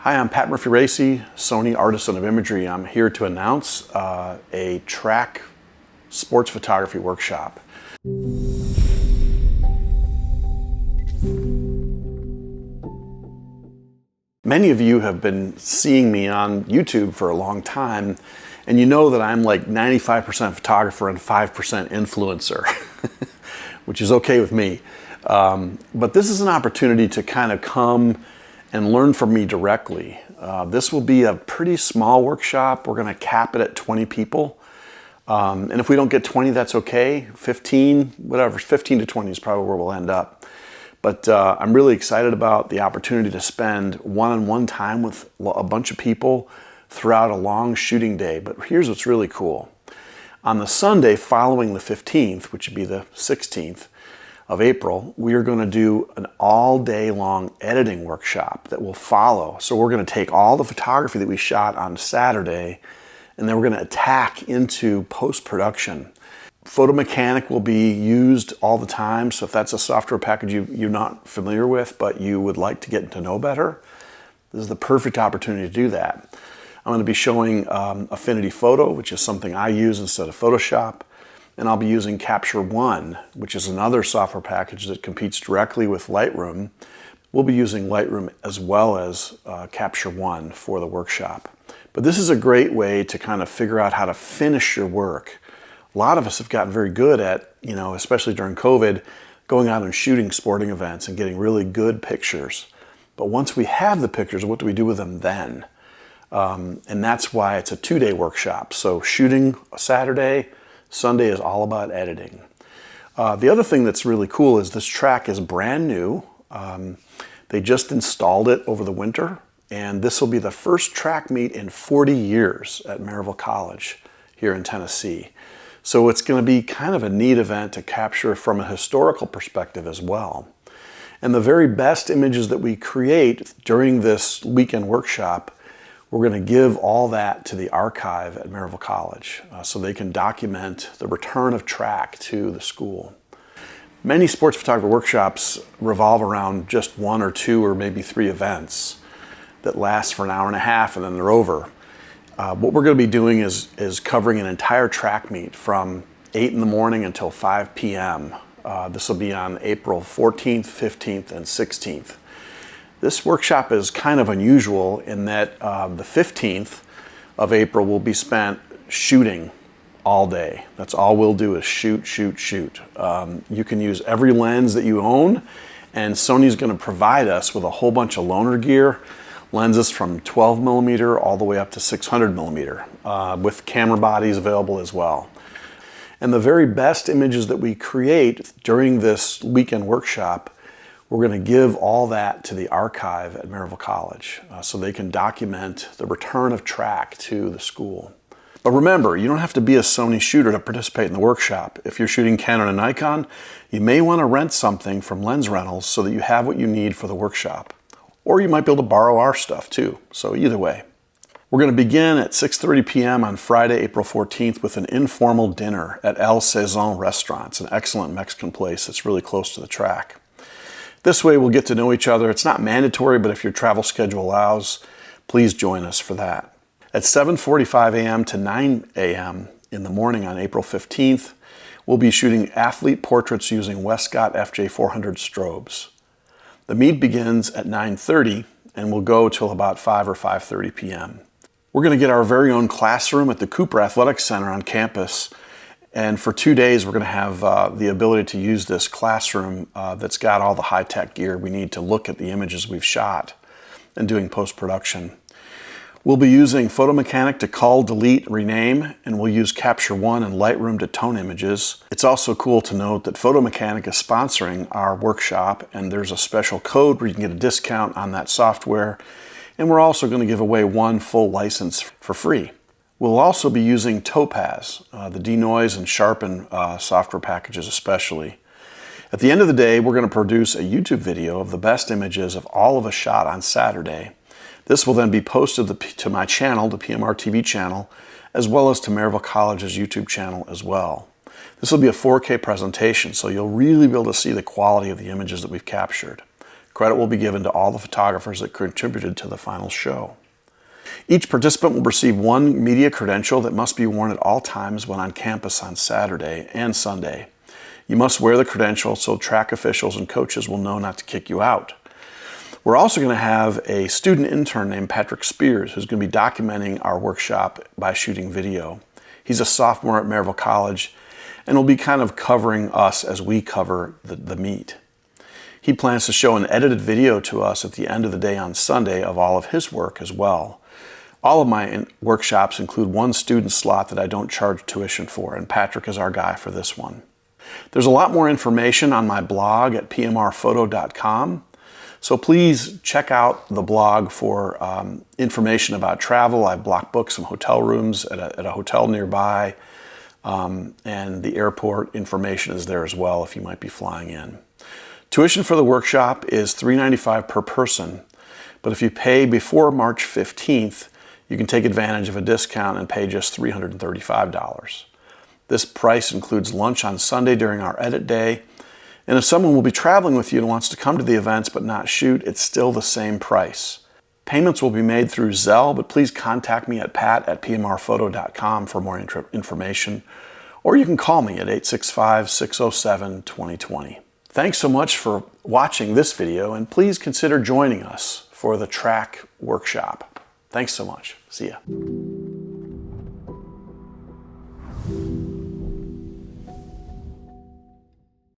Hi, I'm Pat Murphy-Racy, Sony Artisan of Imagery. I'm here to announce a track sports photography workshop. Many of you have been seeing me on YouTube for a long time, and you know that I'm like 95% photographer and 5% influencer, which is okay with me. But this is an opportunity to kind of come and learn from me directly. This will be a pretty small workshop. We're going to cap it at 20 people. And if we don't get 20, that's okay. 15, whatever, 15 to 20 is probably where we'll end up. But I'm really excited about the opportunity to spend one-on-one time with a bunch of people throughout a long shooting day. But here's what's really cool. On the Sunday following the 15th, which would be the 16th of April, we are going to do an all-day long editing workshop that will follow. So we're going to take all the photography that we shot on Saturday, and then we're going to attack into post-production. Photomechanic will be used all the time, so if that's a software package you're not familiar with but you would like to get to know better, this is the perfect opportunity to do that. I'm going to be showing Affinity Photo, which is something I use instead of Photoshop, and I'll be using Capture One, which is another software package that competes directly with Lightroom. We'll be using Lightroom as well as Capture One for the workshop. But this is a great way to kind of figure out how to finish your work. A lot of us have gotten very good at, especially during COVID, going out and shooting sporting events and getting really good pictures. But once we have the pictures, what do we do with them then? And that's why it's a two-day workshop. So shooting Saturday, Sunday is all about editing. The other thing that's really cool is this track is brand new. They just installed it over the winter, and this will be the first track meet in 40 years at Maryville College here in Tennessee. So it's going to be kind of a neat event to capture from a historical perspective as well. And the very best images that we create during this weekend workshop, we're going to give all that to the archive at Maryville College so they can document the return of track to the school. Many sports photography workshops revolve around just one or two or maybe three events that last for an hour and a half and then they're over. What we're going to be doing is covering an entire track meet from 8 in the morning until 5 p.m. This will be on April 14th, 15th, and 16th. This workshop is kind of unusual in that the 15th of April will be spent shooting all day. That's all we'll do is shoot, shoot, shoot. You can use every lens that you own, and Sony's going to provide us with a whole bunch of loaner gear, lenses from 12 millimeter all the way up to 600 millimeter, with camera bodies available as well. And the very best images that we create during this weekend workshop, we're going to give all that to the archive at Maryville College so they can document the return of track to the school. But remember, you don't have to be a Sony shooter to participate in the workshop. If you're shooting Canon and Nikon, you may want to rent something from Lens Rentals so that you have what you need for the workshop. Or you might be able to borrow our stuff too. So either way. We're going to begin at 6:30 p.m. on Friday, April 14th with an informal dinner at Sezon restaurant. It's an excellent Mexican place that's really close to the track. This way we'll get to know each other. It's not mandatory, but if your travel schedule allows, please join us for that. At 7:45 a.m. to 9 a.m. in the morning on April 15th, we'll be shooting athlete portraits using Westcott FJ400 strobes. The meet begins at 9:30 and will go till about 5 or 5:30 p.m. We're going to get our very own classroom at the Cooper Athletic Center on campus. And for 2 days, we're going to have the ability to use this classroom that's got all the high-tech gear we need to look at the images we've shot and doing post-production. We'll be using Photomechanic to cull, delete, rename, and we'll use Capture One and Lightroom to tone images. It's also cool to note that Photomechanic is sponsoring our workshop, and there's a special code where you can get a discount on that software. And we're also going to give away one full license for free. We'll also be using Topaz, the denoise and sharpen software packages especially. At the end of the day, we're going to produce a YouTube video of the best images of all of us shot on Saturday. This will then be posted to my channel, the PMR TV channel, as well as to Maryville College's YouTube channel as well. This will be a 4K presentation, so you'll really be able to see the quality of the images that we've captured. Credit will be given to all the photographers that contributed to the final show. Each participant will receive one media credential that must be worn at all times when on campus on Saturday and Sunday. You must wear the credential so track officials and coaches will know not to kick you out. We're also going to have a student intern named Patrick Spears who's going to be documenting our workshop by shooting video. He's a sophomore at Maryville College and will be kind of covering us as we cover the meet. He plans to show an edited video to us at the end of the day on Sunday of all of his work as well. All of my workshops include one student slot that I don't charge tuition for, and Patrick is our guy for this one. There's a lot more information on my blog at pmrphoto.com. So please check out the blog for information about travel. I've block booked some hotel rooms at a hotel nearby, and the airport information is there as well if you might be flying in. Tuition for the workshop is $395 per person, but if you pay before March 15th, you can take advantage of a discount and pay just $335. This price includes lunch on Sunday during our edit day. And if someone will be traveling with you and wants to come to the events but not shoot, it's still the same price. Payments will be made through Zelle, but please contact me at pat@pmrphoto.com for more information, or you can call me at 865-607-2020. Thanks so much for watching this video, and please consider joining us for the track workshop. Thanks so much. See ya.